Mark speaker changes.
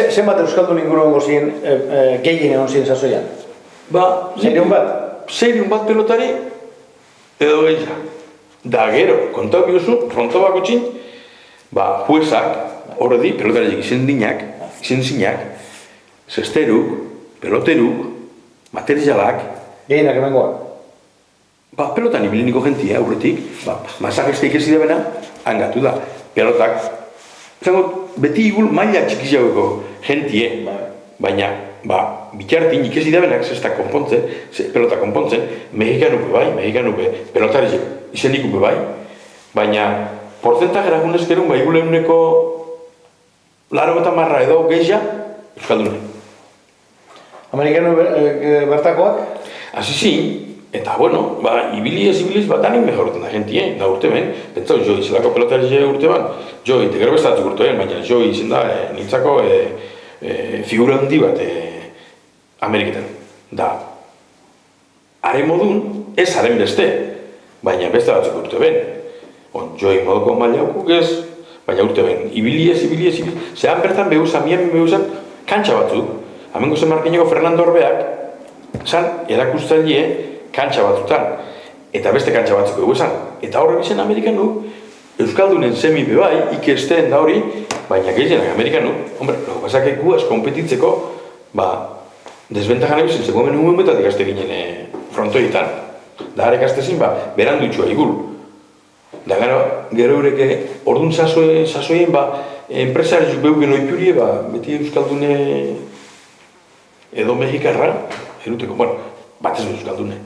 Speaker 1: Zenbat euskaldun inguruango zien gehien egon zien sasoian? Seireun bat?
Speaker 2: Seireun bat pelotari edo gehiago. Da gero, kontau biozu, fronto bako txin, juezak, horredi, pelotariak izen zinak, zesteruk, peloteruk, materialak.
Speaker 1: Gehienak emangoa?
Speaker 2: Pelotan ibiliniko jentia, aurretik, masakesteik ez idabena, hangatu da. Pelotak, beti igul maila txikizago jentie, baina, bitartin ikez idabenak zesta konpontzen, pelota konpontzen, mexikanupe, pelotari izenikupe bai, baina, porzentajera junezkerun, iguleuneko laro eta marra edo geisha, euskaldune.
Speaker 1: Amerikanu bertakoak?
Speaker 2: Asi, eta bueno, ibiliz, batanik mejorten da jentie, da urte ben, pentsau, jo izelako pelotari urte ban, jo integro bestatzuk urte ben, baina jo izen da, nintzako figura handi bat Ameriketan. Da, haren modun, ez haren beste, baina beste batzuk urte ben. Joi modoko mailaukuk ez, baina urte ben, ibiliz, zehan bertan behuzan, miamin behuzan, kantxa batzuk, amengo zen markineko Fernando Orbeak, zan, erakustailie, kantxa batzutan, eta beste kantxa batzuk egu esan. Eta horre bizen Amerikanu, Euskaldunen semi bebai, ikesten da hori, baina gehienak Amerikanu, hombre, logo pasakek guaz kompetitzeko, desbentajan ebizen, zegoen nuen betatik azte ginen frontoietan. Da harek aztezin, berandu itxua igul. Da gero eureke, orduan sasoien, enpresariak beuken oiturie, beti Euskaldune edo Mexikarra, eruteko, batez Euskaldune.